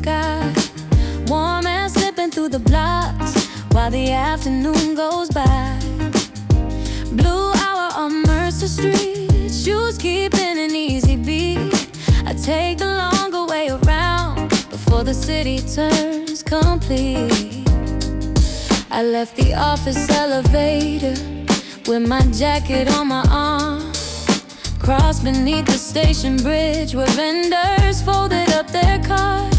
sky, warm air slipping through the blocks while the afternoon goes by. Blue hour on Mercer Street, shoes keeping an easy beat. I take the longer way around before the city turns complete. I left the office elevator with my jacket on my arm, crossed beneath the station bridge where vendors folded up their carts.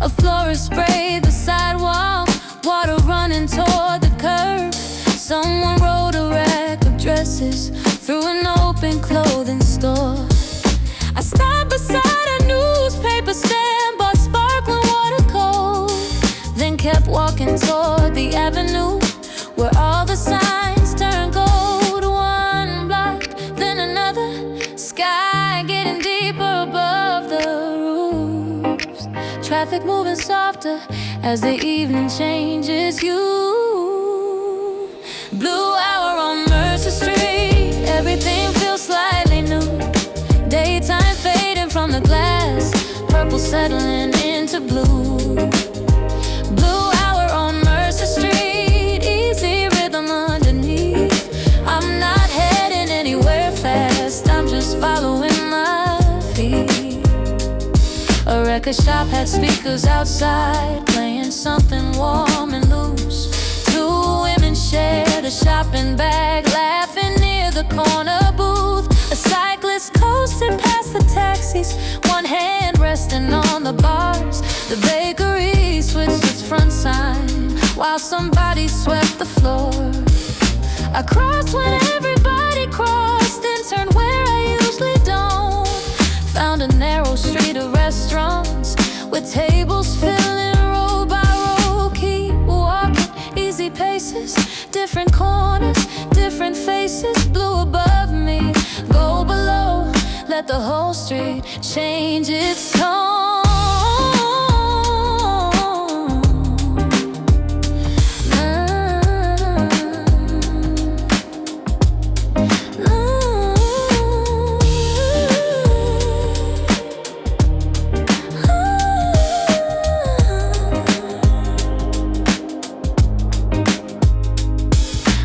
A florist sprayed the sidewalk, water running toward the curb. Someone rolled a rack of dresses through an open clothing store. I stopped beside a newspaper stand, bought sparkling water cold, then kept walking toward the avenue where all the signs turn gold. One block, then another, sky getting deeper above the roofs. Traffic moving softer as the evening changes hue. Blue hour on Mercer Street, everything feels slightly new. Daytime fading from the glass, purple settling into blue. Blue hour on Mercer Street, easy rhythm underneath. I'm not heading anywhere fast, I'm just following my feet. A record shop had speakers outside, playing something warm and loose. Two women shared a shopping bag, laughing near the corner booth. A cyclist coasted past the taxis, one hand resting on the bars. The bakery switched its front sign while somebody swept the floor. I crossed when everybody crossed, then turned where I usually don't. Found a narrow street of restaurants with tables filling row by row. Keep walking, easy paces, different corners, different faces. Blue above me, go below, let the whole street change its tone.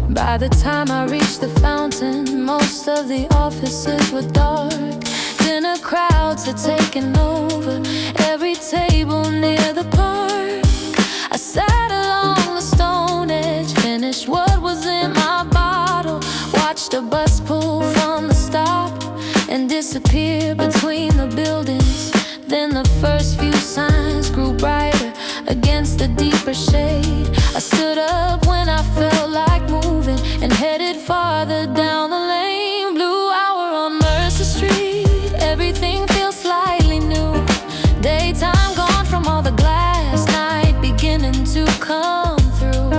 By the time I reached the fountain, most of the offices were dark. Dinner crowds had taken over every table near the park. I sat along the stone edge, finished what was in my bottle, watched a bus pull from the stop and disappear between the buildings. Then the first few signs grew brighter against the deeper shade. I stood up when I felt like moving and headed farther down the lane. Blue hour on Mercer Street, everything feels slightly new. Daytime gone from all the glass, night beginning to come through.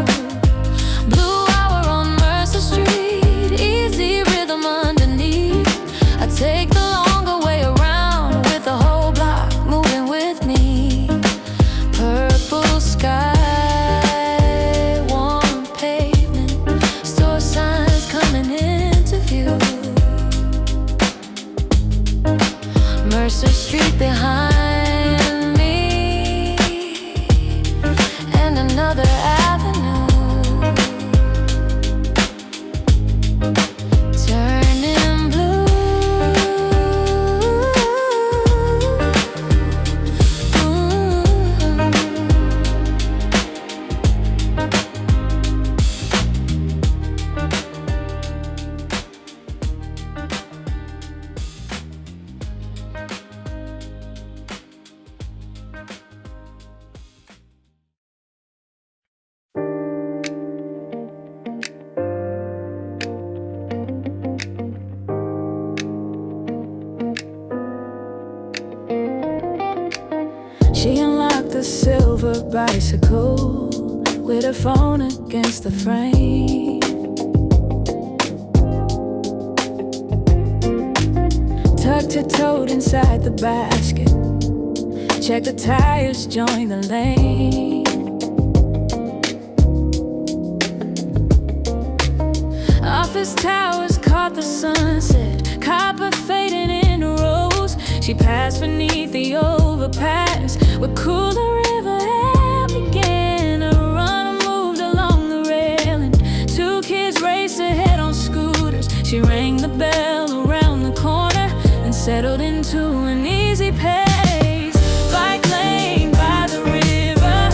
Blue hour on Mercer Street, easy rhythm underneath. I take the longer way around with the whole block moving with me. Purple sky, Mercer Street behind me, and another avenue turning blue. She unlocked the silver bicycle with her phone against the frame. Tucked her toad inside the basket, check the tires, join the lane. Office towers caught the sunset, copper fading in Rhodes. She passed beneath the overpass where cooler river air began to run and moved along the railing. Two kids raced ahead on scooters. She rang the bell around the corner and settled into an easy pace. Bike lane by the river,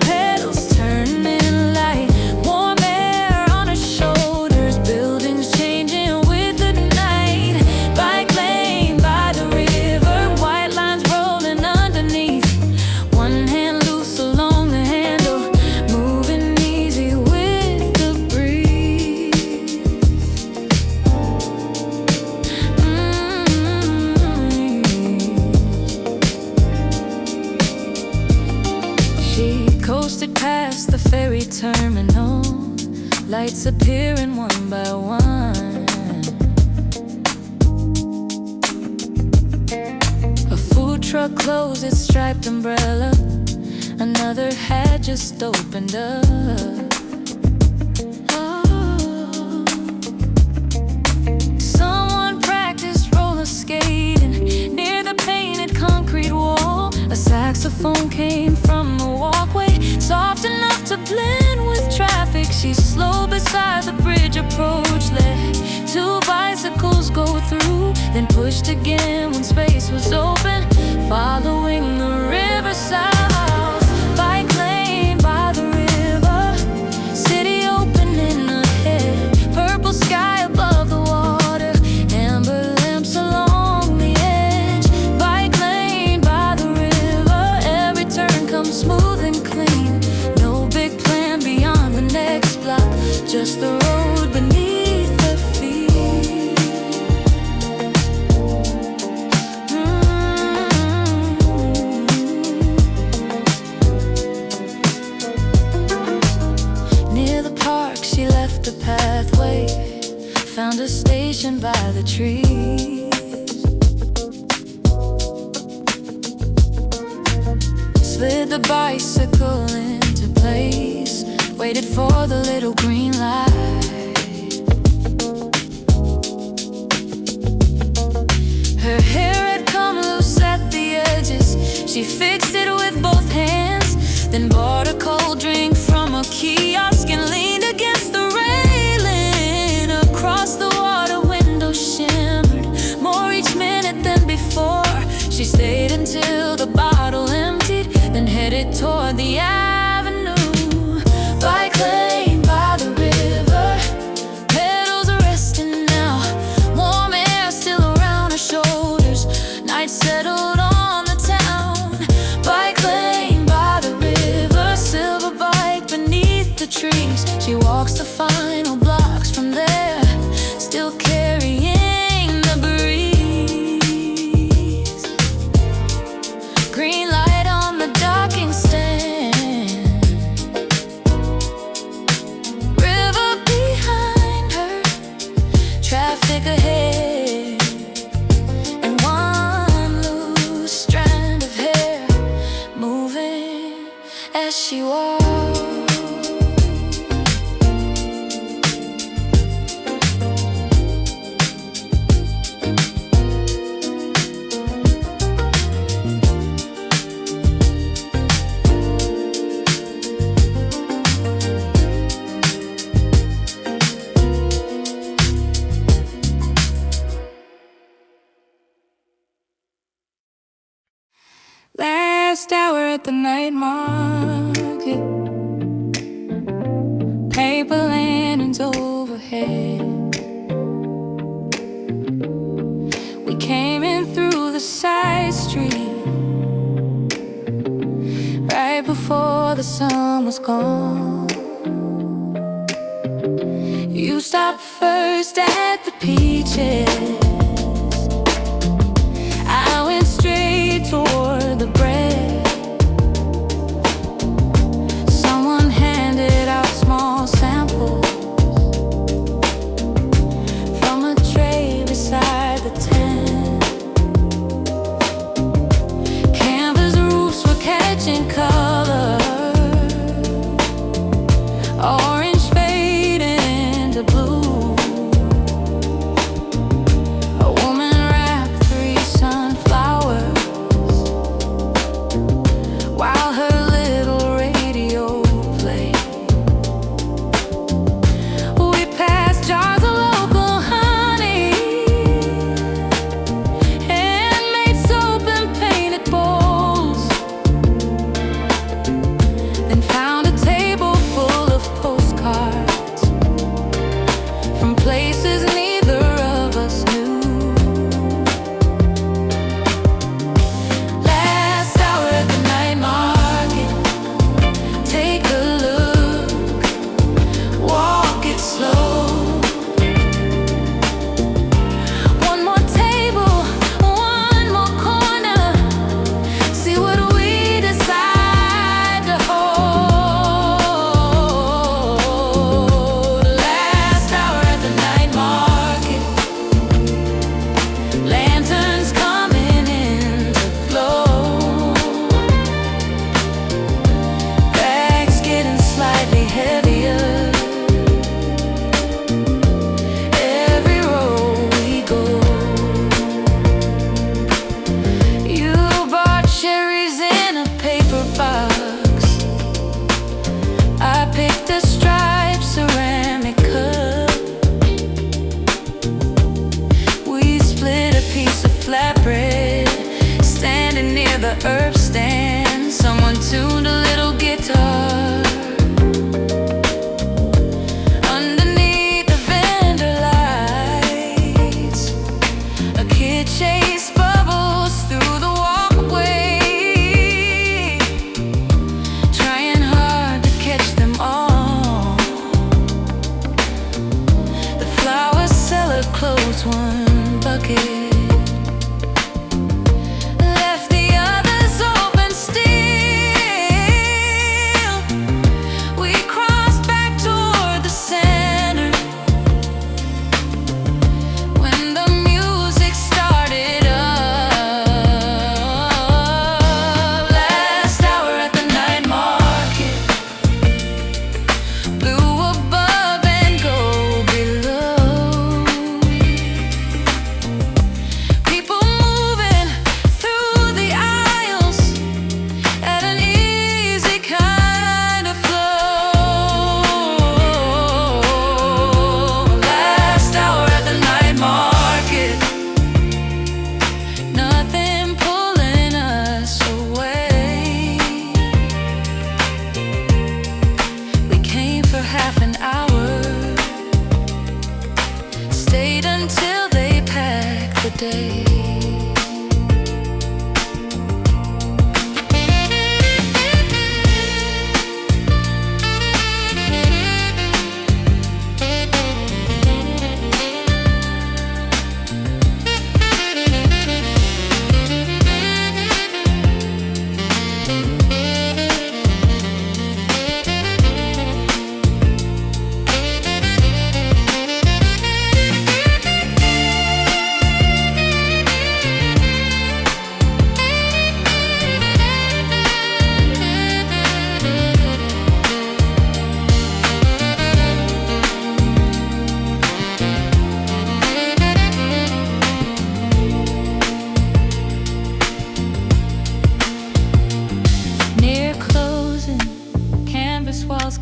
pedals turning light, warm air on her shoulders, buildings changing with the night. Bike lane by the river, white lines rolling underneath, one hand loose along the handle, moving easy with the breeze. She coasted past the ferry terminal, lights appearing one by one. A food truck closed its striped umbrella, another had just opened up. Oh. Someone practiced roller skating near the painted concrete wall. A saxophone came from the walkway, soft enough to blend with traffic. She's slow beside the bridge approach, let two bicycles go through, then pushed again when space was open, following the river south. Bike lane by the river, city opening ahead, purple sky above the water, amber lamps along the edge. Bike lane by the river, every turn comes smooth and clean, no big plan beyond the next block, just the road beneath her feet. Near the park, she left the pathway, found a station by the trees. Slid the bicycle into place, waited for the little green light. Her hair had come loose at the edges, she fixed it with both hands, then bought a cold drink from a kiosk and leaned against the railing. Across the water, window shimmered more each minute than before. She stayed until the bottle emptied, then headed toward the avenue. Bike lane by the river, pedals are resting now, warm air still around her shoulders, night settled on the town. Bike lane by the river, silver bike beneath the trees. She walks the final blocks from there, still carrying the breeze. Green light on the docking stand, river behind her, traffic ahead, and one loose strand of hair moving as she walks. Last hour at the night market, paper lanterns overhead. We came in through the side street right before the sun was gone. You stopped first at the Peaches, I went straight toward the bread. Someone handed out small samples from a tray beside the tent. Canvas roofs were catching color, orange fading into blue. A woman wrapped 3 sunflowers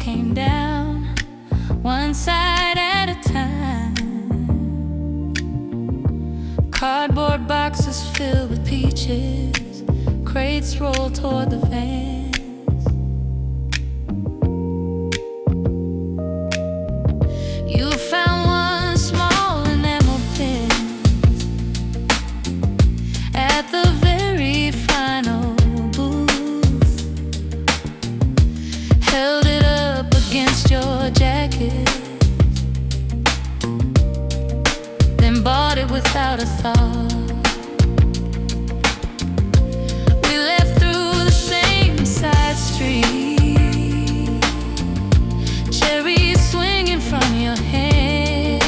came down, one side at a time. Cardboard boxes filled with peaches, crates rolled toward the vans. You found one small enamel pin at the very final booth, held it up against your jacket, then bought it without a thought. We left through the same side street, cherries swinging from your hand.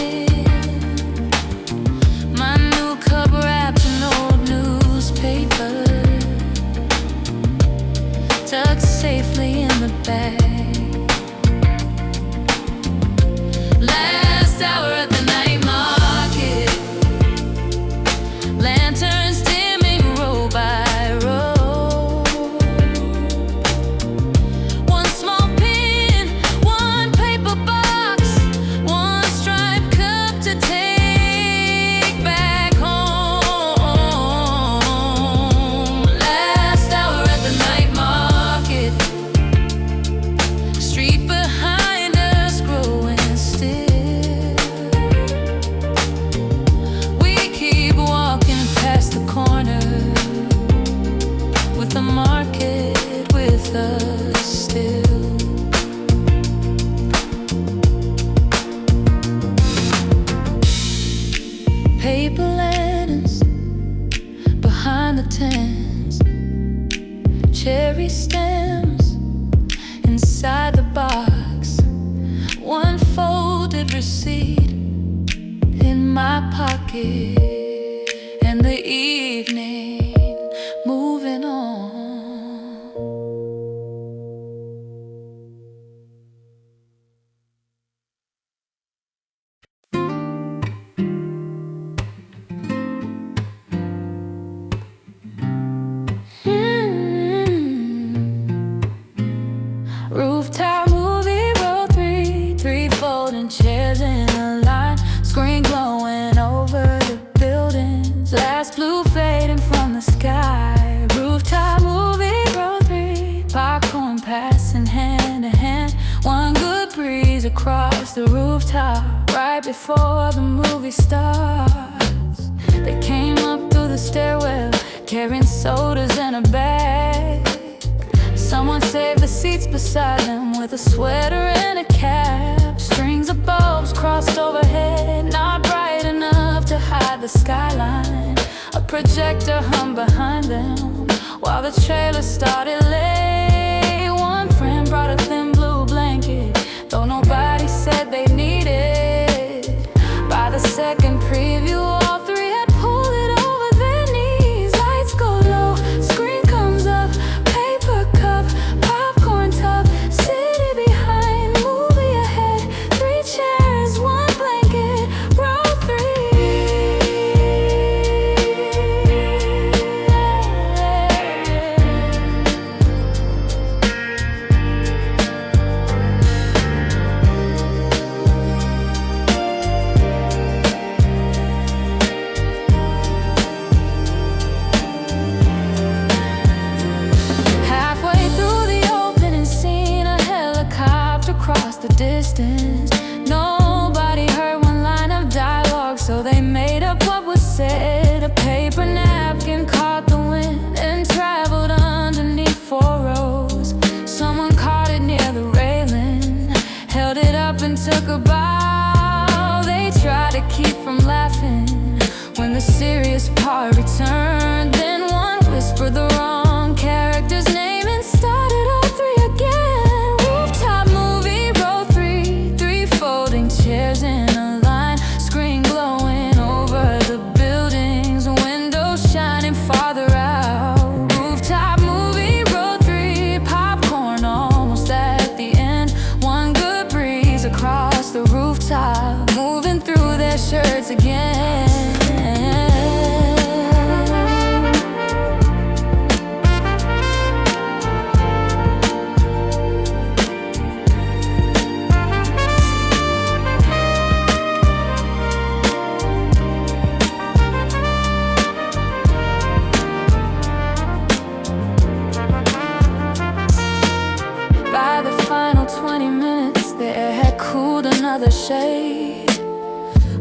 My new cup wrapped in old newspaper, tucked safely in the bag. Last hour at the night market, lanterns dimming row by row. One small pin, one paper box, one striped cup to take back home. Last hour at the night market, street behind us growing still. We keep walking past the corner, with the market with us still. Paper lanterns behind the tents, cherry stems inside the box, one folded receipt in my pocket, and the evening moving on. Rooftop movie, row 3 folding chairs in a line, screen glowing over the buildings, last blue fading from the sky. Rooftop movie, row 3, popcorn passing hand to hand, one good breeze across the rooftop right before the movie starts. They came up through the stairwell carrying sodas in a bag. Someone saved the seats beside them with a sweater and a cap. Strings of bulbs crossed overhead, not bright enough to hide the skyline. A projector hung behind them while the trailer started late. One friend brought a thin blue blanket, though nobody said they needed. By the second preview, all three had pulled it over their knees. Lights go low, screen comes up, paper cup, popcorn tub, city behind, movie ahead, 3 chairs, 1 blanket, row 3. Halfway through the opening scene, a helicopter crossed the distance. Nobody heard one line of dialogue, so they made up what was said. A paper napkin caught the wind and traveled underneath 4 rows. Someone caught it near the railing, held it up and took a bow. They tried to keep from laughing when the serious part returned. Then one whispered the wrong character's name and started all 3 again. Rooftop movie, row 3 folding chairs in a line, screen glowing over the buildings, windows shining farther out. Rooftop movie, row 3, popcorn almost at the end, one good breeze across the rooftop, moving through their shirts again. another shade.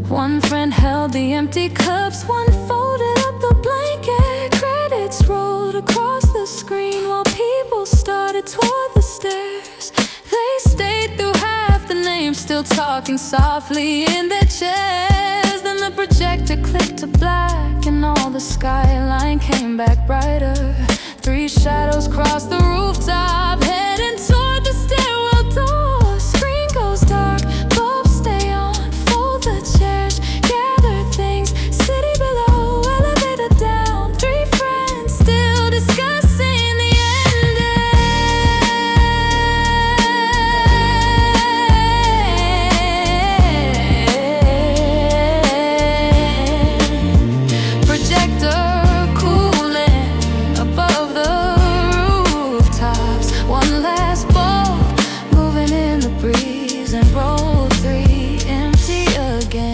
One friend held the empty cups, one folded up the blanket. Credits rolled across the screen while people started toward the stairs. They stayed through half the names, still talking softly in their chairs. Then the projector clicked to black and all the skyline came back brighter. Three shadows crossed the rooftop, heading toward the stairwell door. Screen goes dark, bulbs stay on, fold the chairs, gather things. City below, elevator down. Three friends still discussing the ending. Projector cooling above the rooftops. One last bulb moving in the breeze, and row 3 empty again.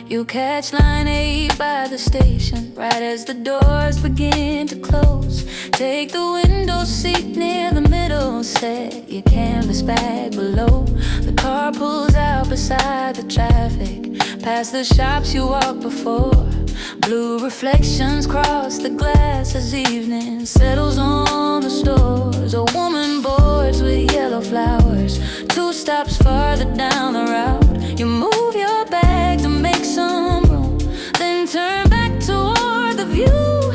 You catch line 8 by the station, right as the doors begin to close. Take the window seat near the middle, set your canvas bag below. The car pulls out beside the traffic, past the shops you walked before. Blue reflections cross the glass as evening settles on the stores. A woman boards with yellow flowers, 2 stops farther down the route. You move your bag to make some room, then turn back toward the view.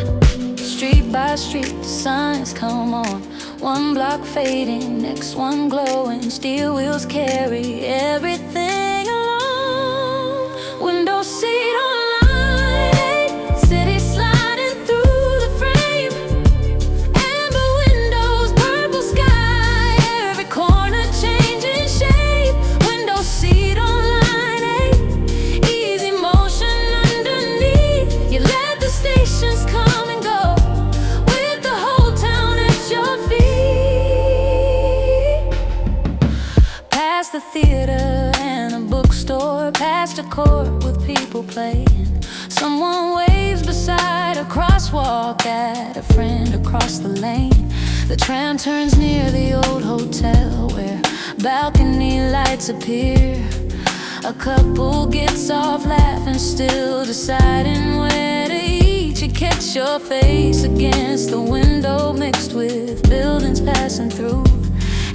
Street by street, the signs come on. One block fading, next one glowing. Steel wheels carry everything along. Window seat on line 8, city sliding through the frame. Amber windows, purple sky, every corner changing shape. Window seat on line 8, easy motion underneath. You let the stations come and go, with the whole town at your feet. Past the theater and a bookstore, past a court with people playing. Someone waves beside a crosswalk at a friend across the lane. The tram turns near the old hotel where balcony lights appear. A couple gets off laughing, still deciding where to eat. You catch your face against the window, mixed with buildings passing through.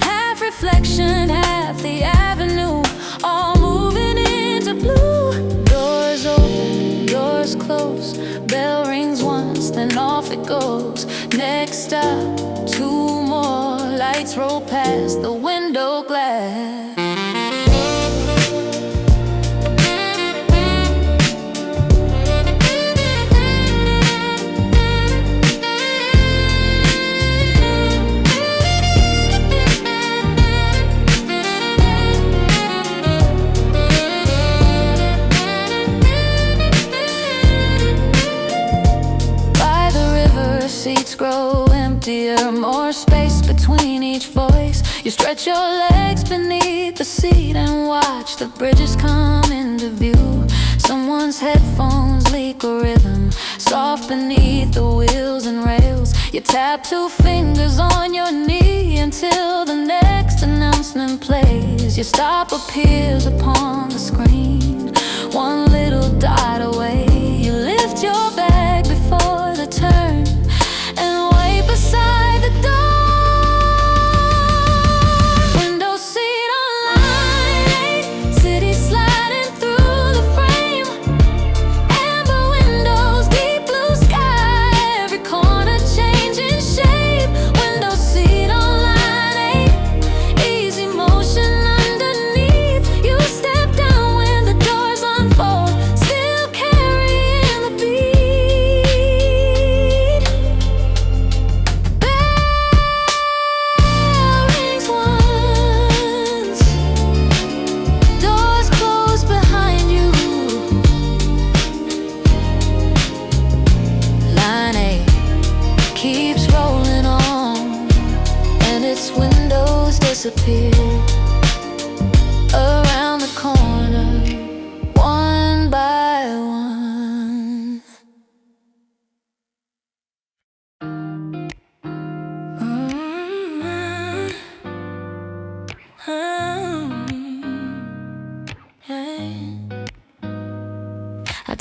Half reflection, half the avenue, all moving into blue. Doors open, doors close, bell rings once, then off it goes. Next stop, 2 more, lights roll past the window glass. Seats grow emptier, more space between each voice. You stretch your legs beneath the seat and watch the bridges come into view. Someone's headphones leak a rhythm, soft beneath the wheels and rails. You tap 2 fingers on your knee until the next announcement plays. Your stop appears upon the screen, one little dot away. You lift your bag before the turn and wait beside the door. Window seat on line 8, city sliding through the frame. Amber windows, deep blue sky, every corner changing shape. Window seat on line 8, easy motion underneath. You step down when the doors unfold, still carrying the beat. Keeps rolling on, and its windows disappear.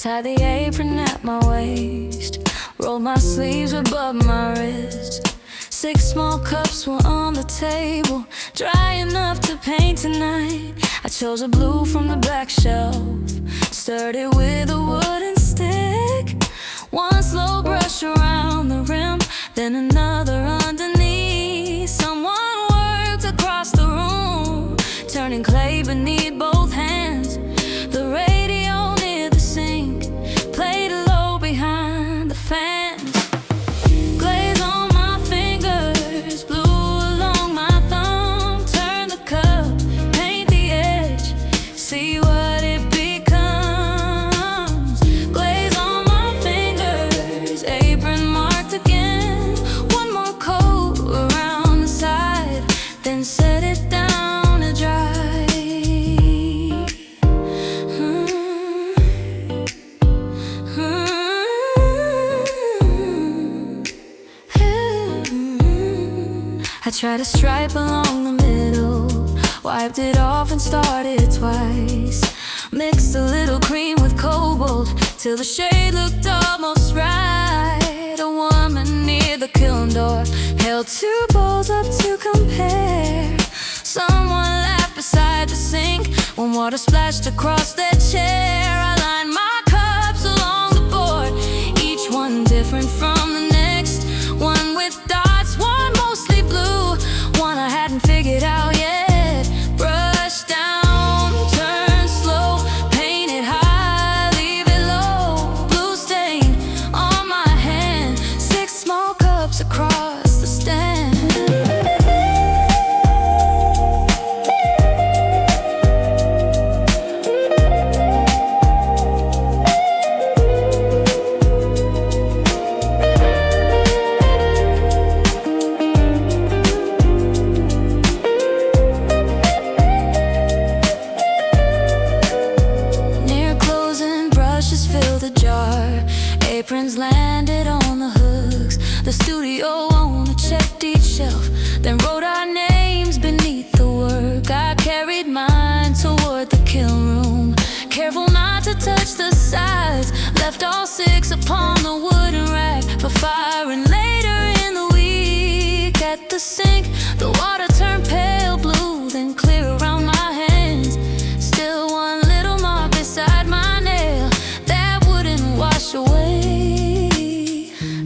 Tie the apron at my waist, roll my sleeves above my wrist. 6 small cups were on the table, dry enough to paint tonight. I chose a blue from the black shelf, stirred it with a wooden stick. One slow brush around the rim, then another underneath. Someone worked across the room, turning clay beneath both hands. The radio near the sink played low behind the fans. Glaze on my fingers, blue along my thumb. Turn the cup, paint the edge, see what it becomes. Glaze on my fingers, apron marked again. One more coat around the side, then set it down to dry. I tried a stripe along the middle, wiped it off and started twice. Mixed a little cream with Cobalt till the shade looked almost right. A woman near the kiln door held 2 bowls up to compare. Someone laughed beside the sink when water splashed across their chair. I lined my cups along the board, each one different from the next. One with dots, one mostly blue, one I hadn't figured out yet. Brush down, turn slow, paint it high, leave it low. Blue stain on my hand, 6 small cups across the stand. Aprons landed on the hooks. The studio owner checked each shelf, then wrote our names beneath the work. I carried mine toward the kiln room, careful not to touch the sides. Left all 6 upon the wooden rack for firing later in the week. At the sink, the water turned pale blue, then clear around my hands. Still one little mark beside my nail that wouldn't wash away.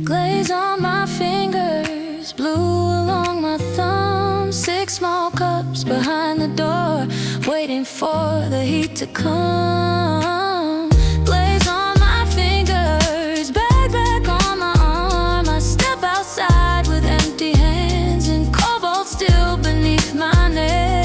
Glaze on my fingers, blue along my thumb. 6 small cups behind the door, waiting for the heat to come. Glaze on my fingers, back on my arm. I step outside with empty hands and cobalt still beneath my neck.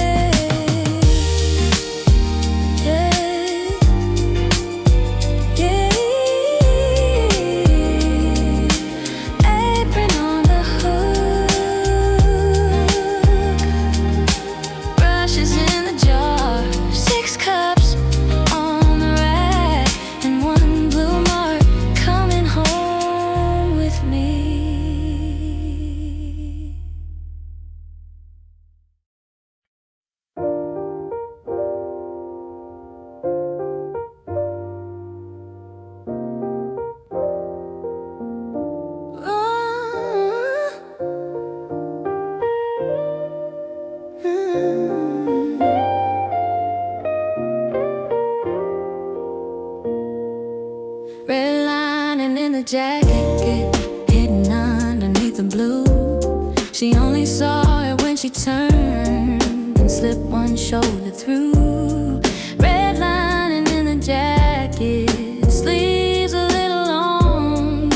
Jacket hidden underneath the blue. She only saw it when she turned and slipped one shoulder through. Red lining in the jacket, sleeves a little long.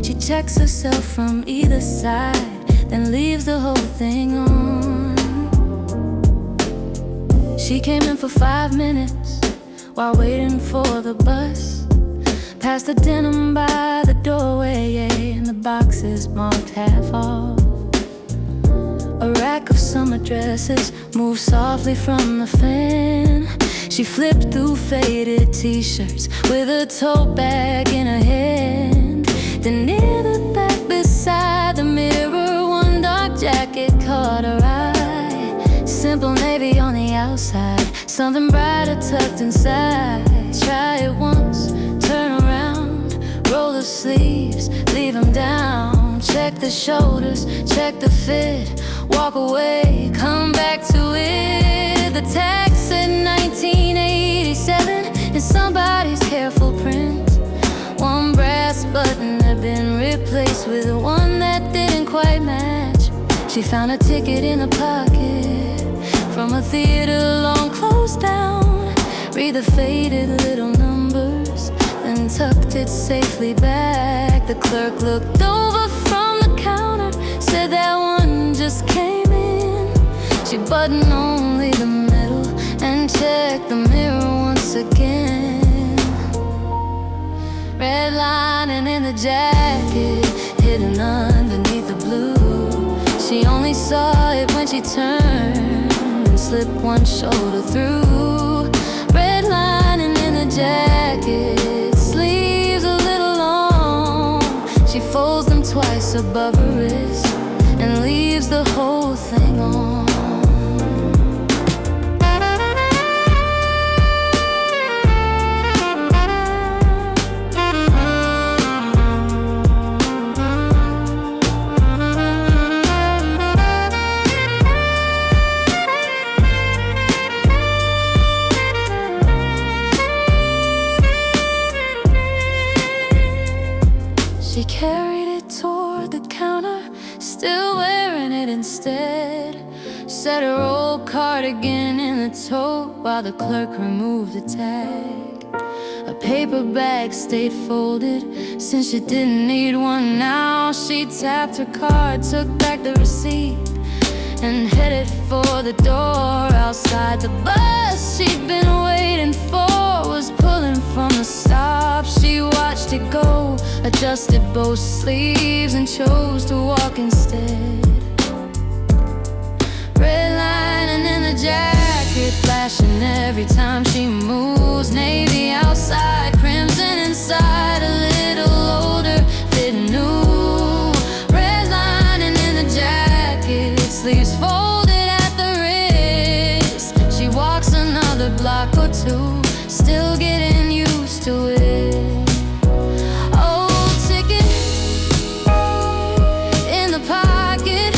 She checks herself from either side, then leaves the whole thing on. She came in for 5 minutes while waiting for the bus. Past the denim by the doorway, and the boxes marked half off. A rack of summer dresses moved softly from the fan. She flipped through faded t-shirts with a tote bag in her hand. Then near the back beside the mirror, one dark jacket caught her eye. Simple navy on the outside, something brighter tucked inside. Try it once, turn around sleeves, leave them down. Check the shoulders, check the fit. Walk away, come back to it. The tag said 1987 in somebody's careful print. One brass button had been replaced with one that didn't quite match. She found a ticket in a pocket from a theater long closed down. Read the faded little numbers, then tucked it safely back. The clerk looked over from the counter, said that one just came in. She buttoned only the middle and checked the mirror once again. Redlining in the jacket, hidden underneath the blue. She only saw it when she turned and slipped one shoulder through. Redlining in the jacket, sleeves a little long. She folds them twice above her wrist and leaves the whole thing on. She carried it toward the counter, still wearing it instead. Set her old cardigan in the tote while the clerk removed the tag. A paper bag stayed folded since she didn't need one now. She tapped her card, took back the receipt, and headed for the door. Outside, the bus she'd been waiting for was pulling from the stop. She watched it go, adjusted both sleeves, and chose to walk instead. Redlining in the jacket, flashing every time she moves. Navy outside, crimson inside, a little older, fit new. Redlining in the jacket, sleeves folded at the wrist. She walks another block or two, still getting used to it. Old ticket in the pocket,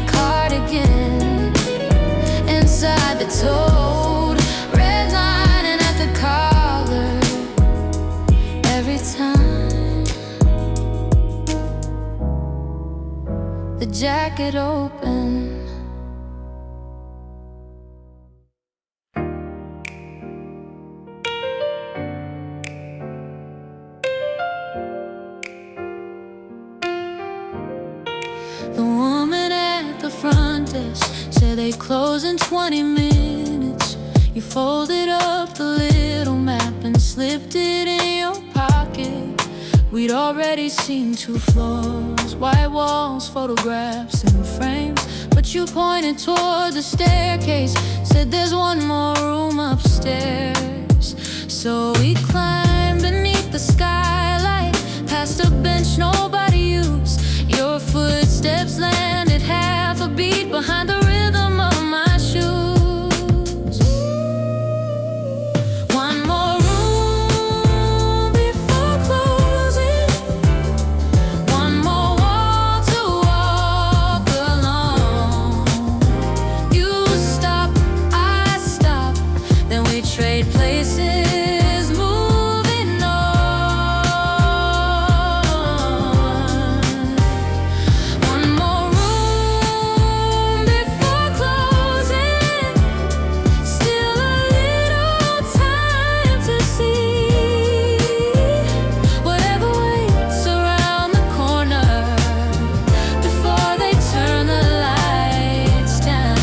cardigan inside the tote. Redlining at the collar every time the jacket opened. The woman at the front desk said they close in 20 minutes. You folded up the little map and slipped it in your pocket. We'd already seen 2 floors, white walls, photographs and frames. But you pointed toward the staircase, said there's one more room upstairs. So we climbed beneath the skylight, past a bench nobody used. Your footsteps landed half a beat behind the rhythm of my shoes. One more room before closing, one more wall to walk along. You stop, I stop, then we trade places, moving on. One more room before closing, still a little time to see whatever waits around the corner before they turn the lights down.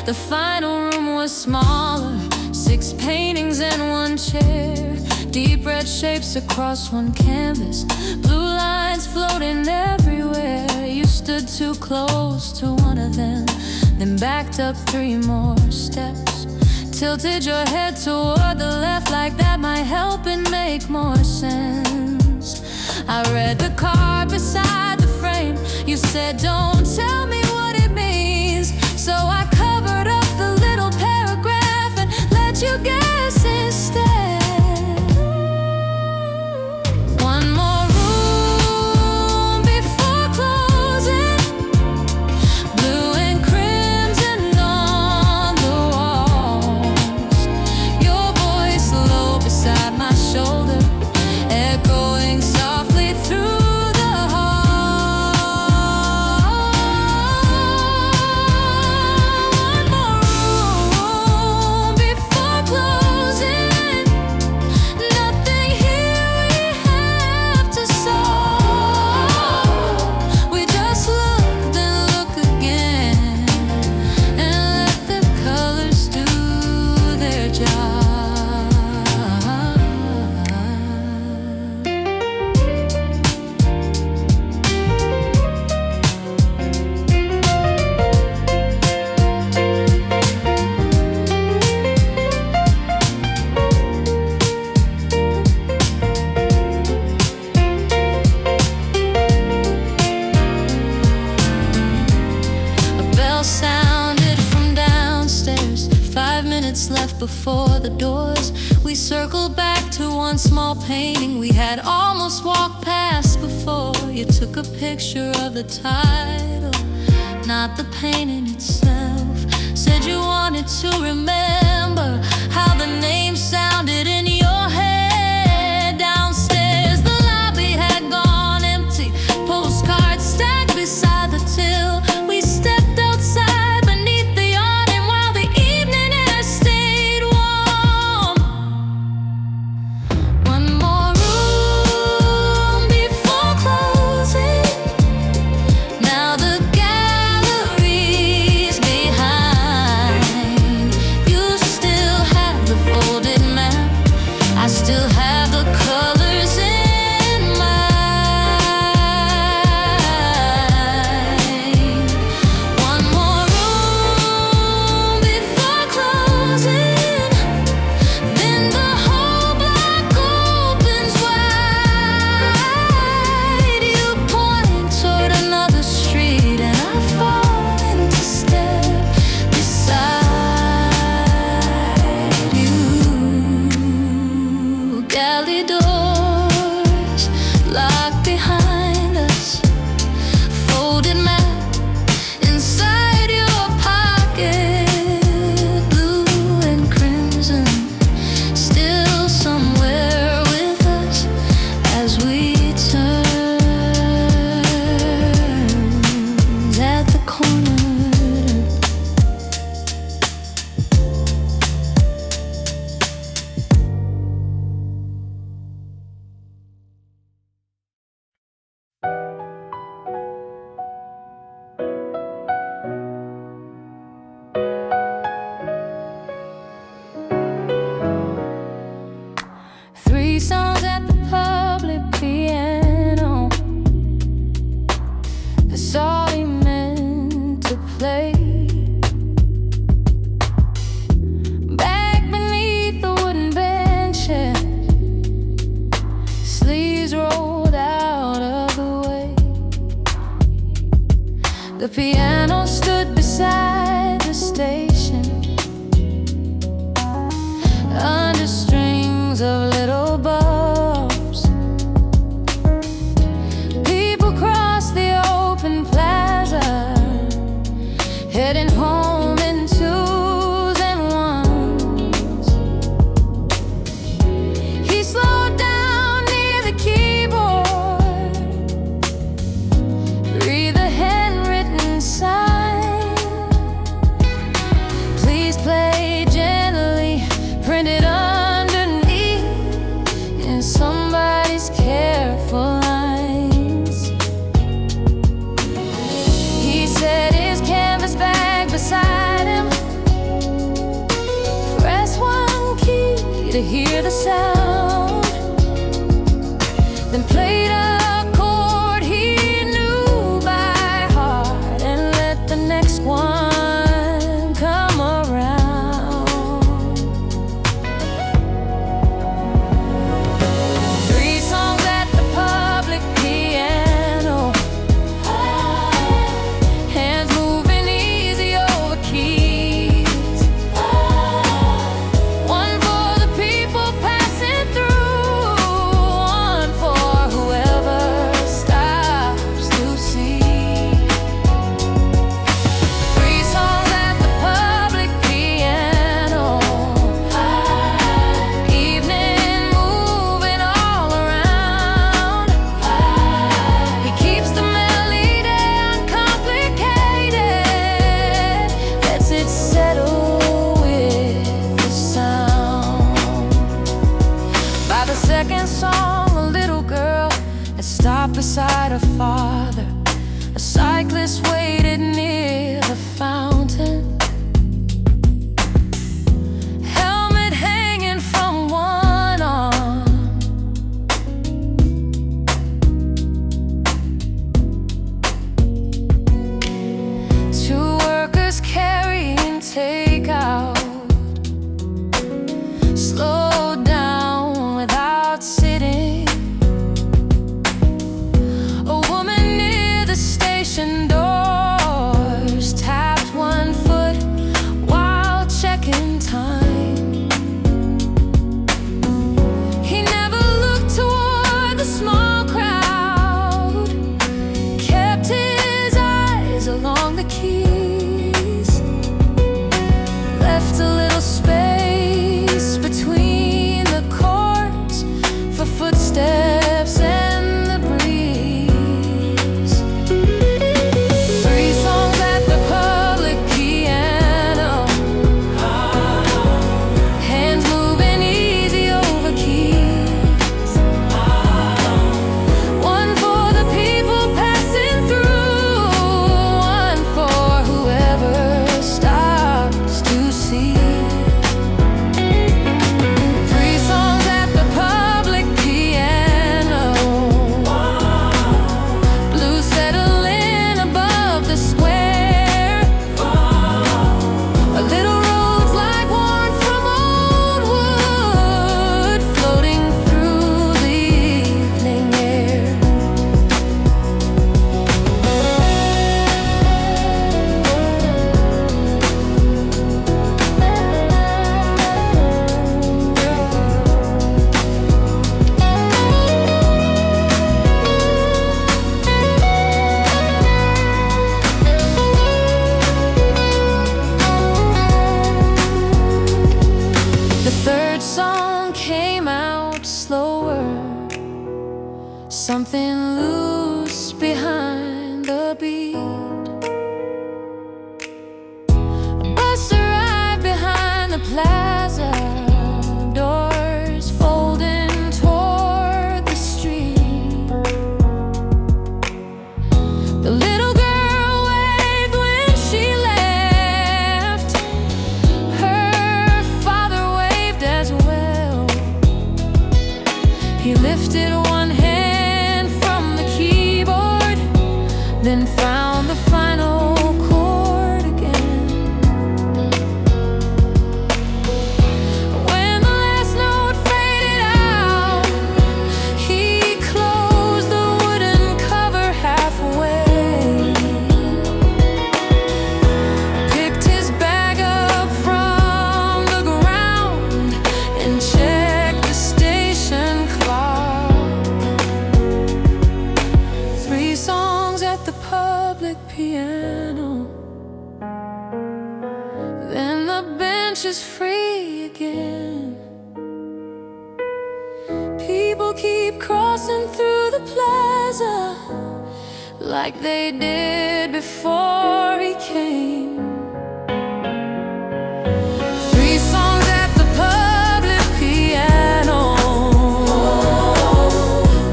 The final room was smaller, 6 paintings and 1 chair. Deep red shapes across 1 canvas, blue lines floating everywhere. You stood too close to one of them, then backed up 3 more steps. Tilted your head toward the left, like that might help it make more sense. I read the card beside the frame. You said, don't tell me what it means. So I covered up the little paragraph and let you guess instead. before the doors. We circled back to one small painting we had almost walked past before. You took a picture of the title, not the painting itself. Said you wanted to remember how the name sounded in your head. Downstairs the lobby had gone empty, postcards stacked beside the till. We stepped outside beneath the awning while the evening air stayed warm. One more room before closing. Now the gallery's behind. You still have the folded map, I still have the colors in mind. One more room before closing, then the whole block opens wide. You point toward another street and I fall into step beside you. Galley doors locked behind us, folded map inside your pocket, blue and crimson, still somewhere with us as we turn at the corner. Three songs at the public piano. That's all he meant to play. Back beneath the wooden bench, yeah, sleeves rolled out of the way. The piano stood beside the station, under strings of little bulbs. People crossed the open plaza, heading home in twos and ones. He slowed down near the keyboard, read the handwritten sign. Please play gently, printed underneath in somebody's careful lines. He set his canvas bag beside him, press one key to hear the sound, then played a chord he knew by heart and let the next one come around. Three songs at the public piano, hands moving easy over keys. One for the people passing through, one for whoever stops to see. Three songs at the public piano, evening moving all around. He keeps the melody uncomplicated, lets it settle with the sound. By the second song, a little girl had stopped beside her father. A cyclist waited near the fountain, helmet hanging from one arm. Two workers carrying takeout slowed down without sitting. A woman near the station door something loose behind the beat. A bus arrived behind the plaza, doors folding toward the street. The little girl waved when she left. Her father waved as well. He lifted one hand from the keyboard, then found the final chord again. When the last note faded out, he closed the wooden cover halfway, picked his bag up from the ground, and checked the station clock. 3 songs at the public piano, then the bench is free again. People keep crossing through the plaza like they did before he came. 3 songs at the public piano,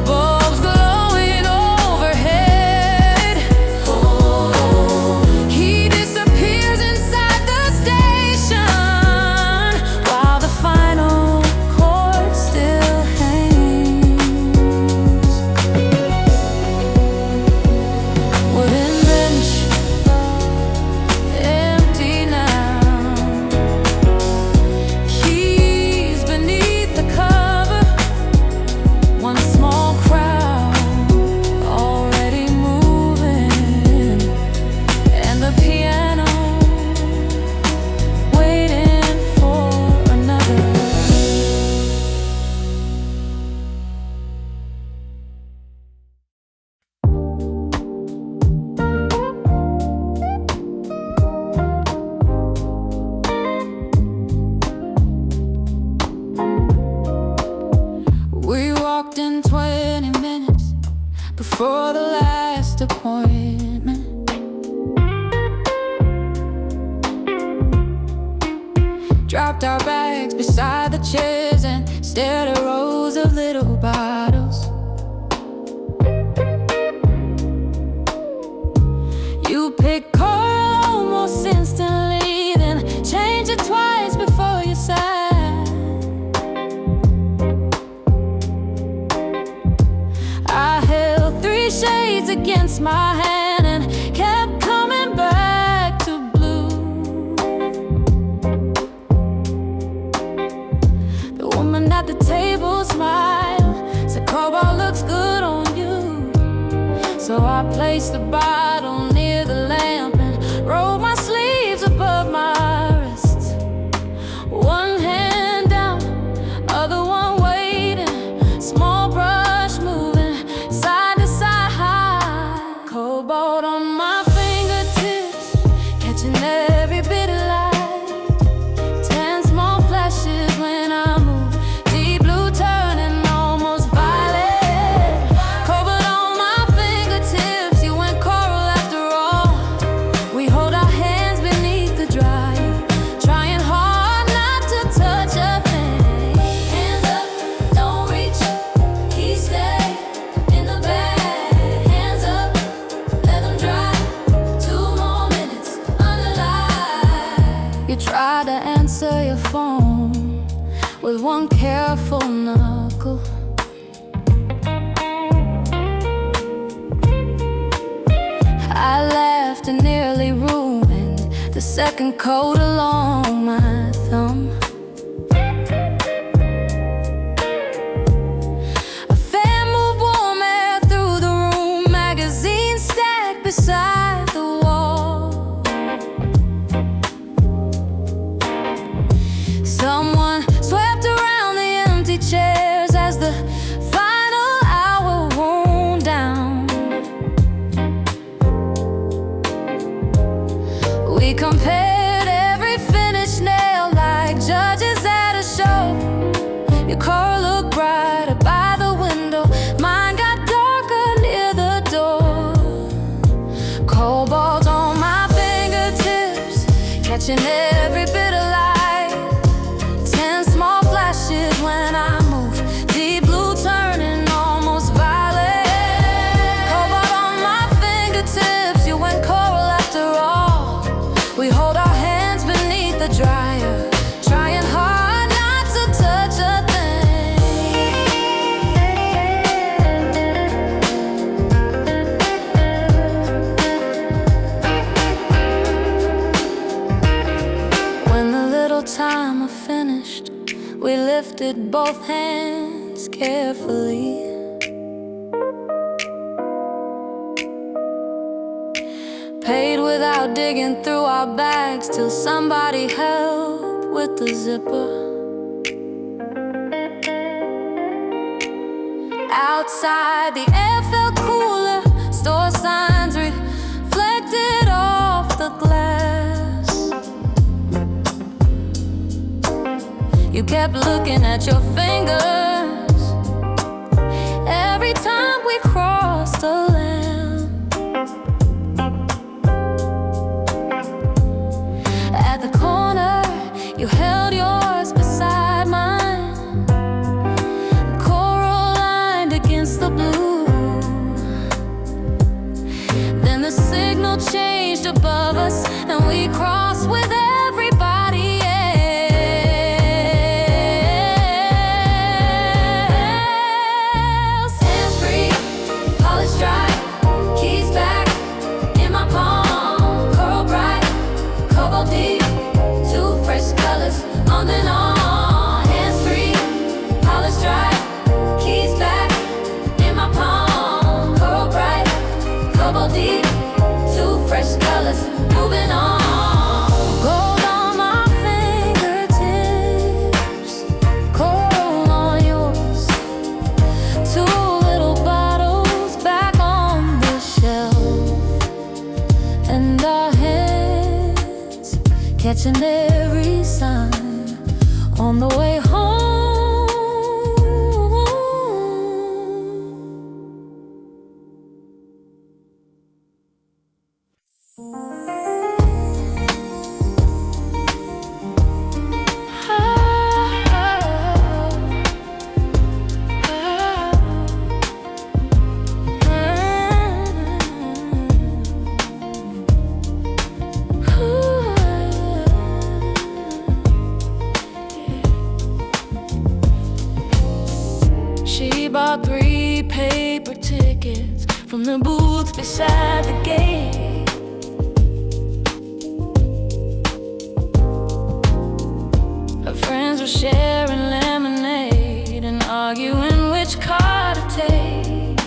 bulbs glowing overhead. He disappears inside the station while the final chord still hangs. Wooden bench, empty now. Keys beneath the cover. One small crowd already moving, and the piano waiting for another. We walked in 20 minutes before the last appointment. Dropped our bags beside the chairs and stared at rows of little bottles. You pick coral almost instantly, then change it twice before you sigh. I held 3 shades against my hand and kept coming back to blue. The woman at the table smiled, said, "Cobalt looks good on you." So I placed the bottle near the lamp and rolled my sleeves above my wrists. One hand down, other one waiting, small brush moving side to side. Cobalt on my fingertips, catching every bit of light. 10 small flashes when I move, deep blue turning almost violet. Cobalt on my fingertips, you went coral after all. We hold our hands beneath the dryer, trying hard not to touch a thing. Hands up, don't reach, he stayed in the bag. Hands up, let them dry. 2 more minutes under light. You try to answer your phone with one careful knuckle. I laughed and nearly ruined the second coat along my thumb. A fan moved warm air through the room, magazines stacked beside the wall. Someone swept around the empty chairs as the final hour wound down. We compared every finished nail like judges at a show. Your car looked brighter by the window, mine got darker catching every bit of light. 10 small flashes when I move, deep blue turning almost violet. Cobalt on my fingertips, you went coral after all. We hold our hands beneath the dryer, trying hard not to touch a thing. When the little timer finished, we lifted both hands carefully. Paid without digging through our bags till somebody helped with the zipper. Outside, the air felt cooler, store signs reflected off the glass. You kept looking at your fingers every time we crossed the land. At the corner, you held yours beside mine, coral lined against the blue. Then the signal changed above us, and we crossed with everybody else. Hands free, polished dry, keys back in my palm. Coral bright, cobalt deep, two fresh colors on and on. Hands free, polished dry, keys back in my palm. Coral bright, cobalt deep, two fresh colors moving on. Gold on my fingertips, coral on yours. Two little bottles back on the shelf, and our hands catching every sign on the way home. She bought 3 paper tickets from the booth beside the gate. Her friends were sharing lemonade and arguing which car to take.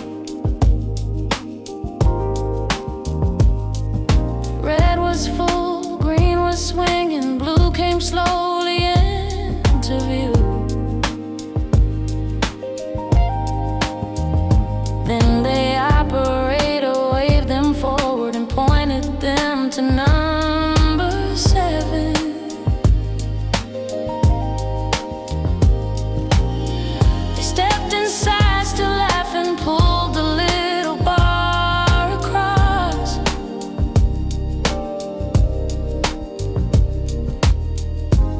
Red was full, green was swinging, blue came slowly into view. Then the operator waved them forward and pointed them to number 7. They stepped inside, still laughing, pulled the little bar across.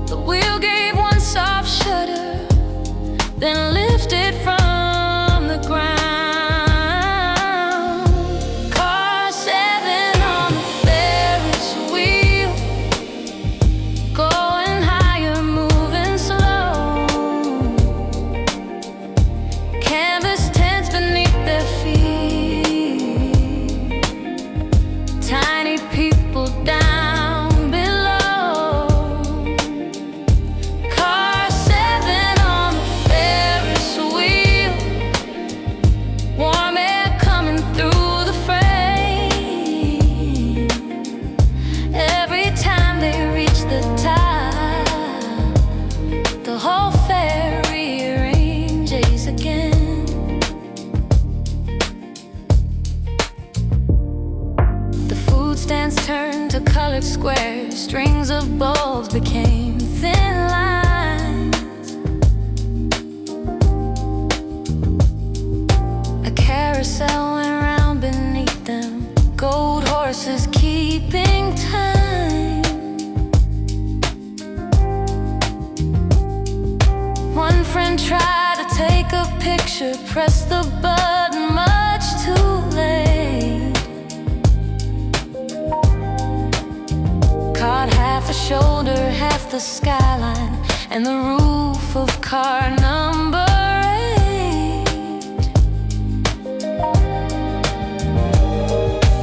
The wheel gave one soft shudder, then lifted from the ground. Car 7 on the Ferris wheel, going higher, moving slow. Canvas tents beneath their feet, tiny people down below. Car 7 on the Ferris wheel, warm air coming through the frame. Every time they reach the top, the whole fair rearranges again. The food stands turned to colored squares, strings of bulbs became thin lines. A carousel went round beneath them, gold horses keeping time. friend tried to take a picture, pressed the button much too late. Caught half a shoulder, half the skyline, and the roof of car number 8.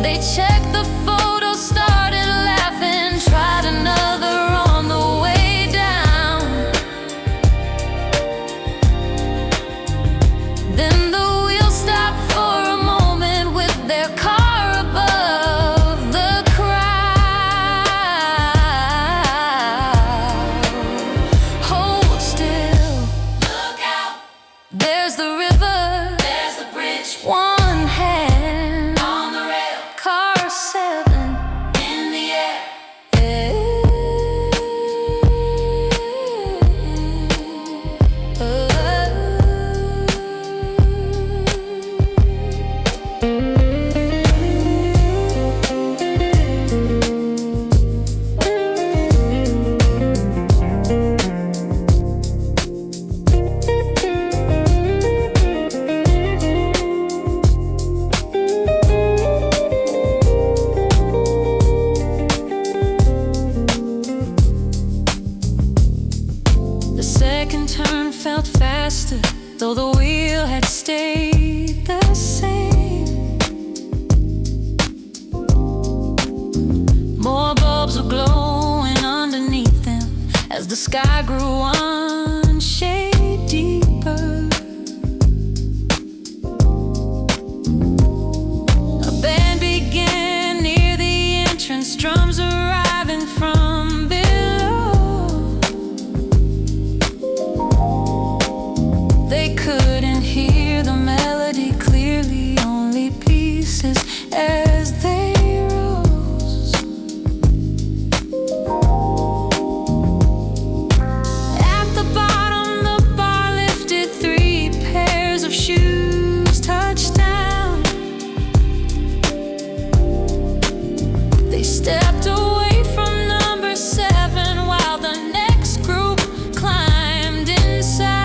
They checked the photo, started laughing, tried another on the way down. Then the wheels stopped for a moment with their car above the crowd. Hold still, look out, there's the river, there's the bridge. One hand on the rail, car 7 in the air. The second turn felt faster, though the wheel had stayed the same. More bulbs were glowing underneath them as the sky grew one shade deeper. A band began near the entrance, drums arriving from below. They couldn't hear the melody clearly, only pieces as they rose. At the bottom, the bar lifted, 3 pairs of shoes touched down. They stepped away from number 7 while the next group climbed inside.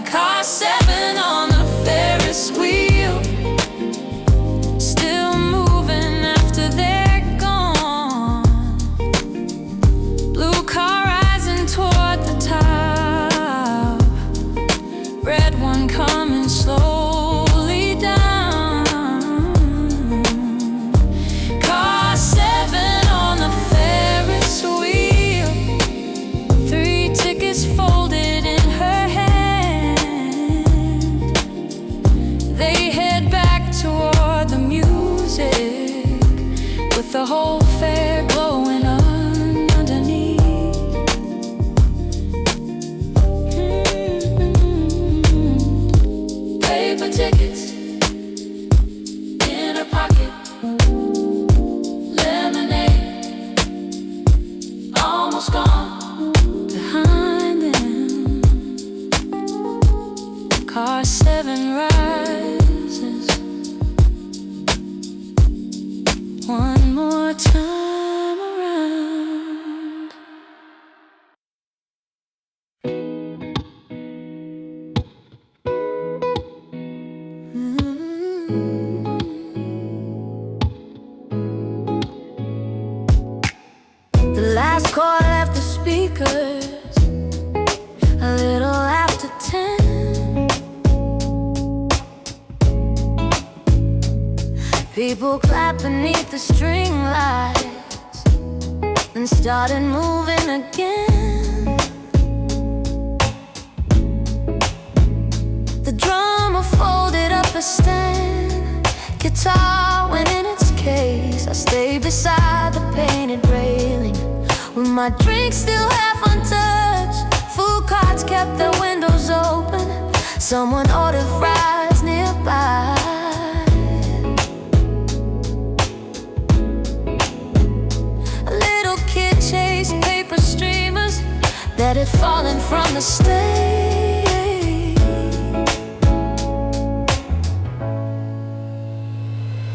Car 7 on the Ferris wheel, still moving after they're gone. Blue car rising toward the top, red one coming slowly down. Car 7 on the Ferris wheel, 3 tickets folded in her hand. They head back toward the music, with the whole fair glowing underneath. Paper tickets in her pocket, lemonade almost gone behind them. Car 7 rises one more time around. The last chord left the speakers a little after 10. People clapped beneath the string lights, then started moving again. The drummer folded up a stand, guitar went in its case. I stayed beside the painted railing, with my drink still half untouched. Food carts kept their windows open, someone ordered fries nearby. A little kid chased paper streamers that had fallen from the stage.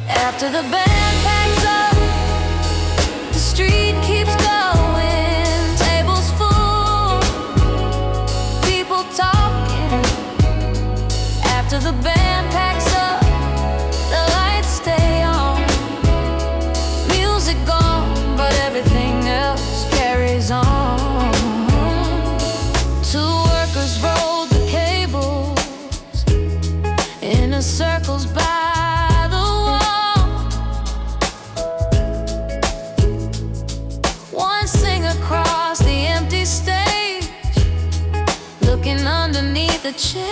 After the band packs up, the street keeps going. Tables After the band packs up, the lights stay on. Music gone, but everything else carries on. Two workers rolled the cables, inner circles by the wall. One singer crossed the empty stage, looking underneath the chair.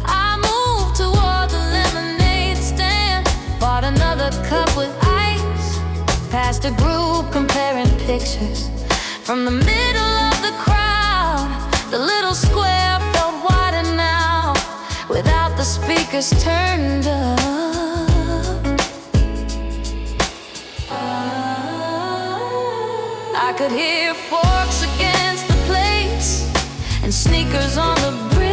I moved toward the lemonade stand, bought another cup with ice, past a group comparing pictures. From the middle of the crowd, the little square felt wider now, without the speakers turned up. I could hear forks against the plates and sneakers on the bricks.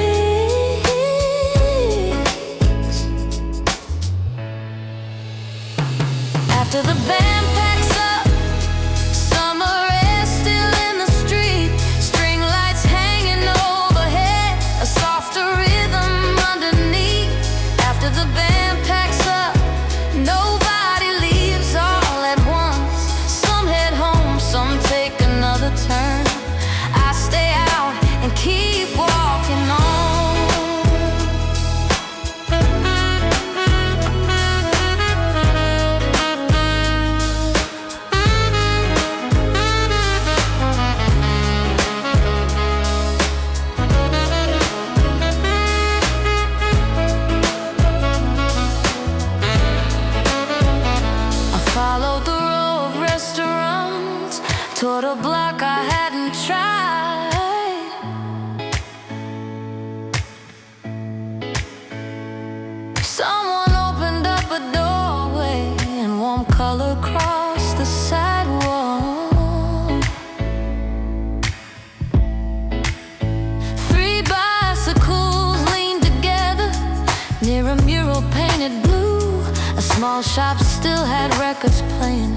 After the band packs up, summer air still in the street, string lights hanging overhead, a softer rhythm underneath. After the band packs up, nobody leaves all at once. Some head home, some take another turn. I stay out and keep walking on. I followed the row of restaurants toward a block I hadn't tried. Someone opened up a doorway and warm color crossed the sidewalk. Three bicycles leaned together near a mural painted blue. A small shop still had records playing,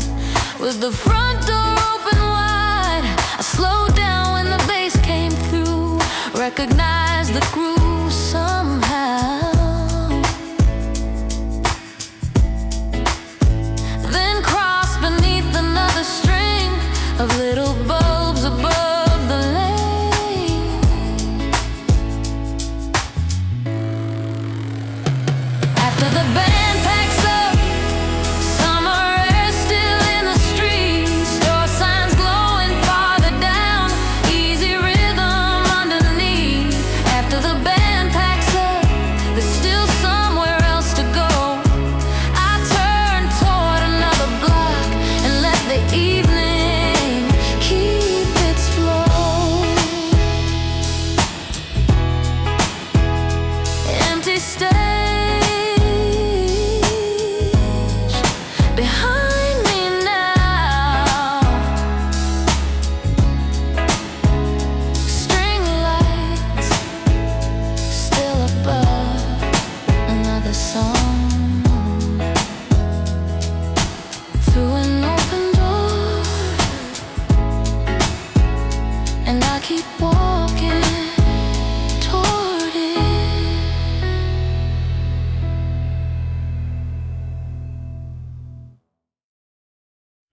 with the front door open wide. I slowed down when the bass came through, recognized the groove.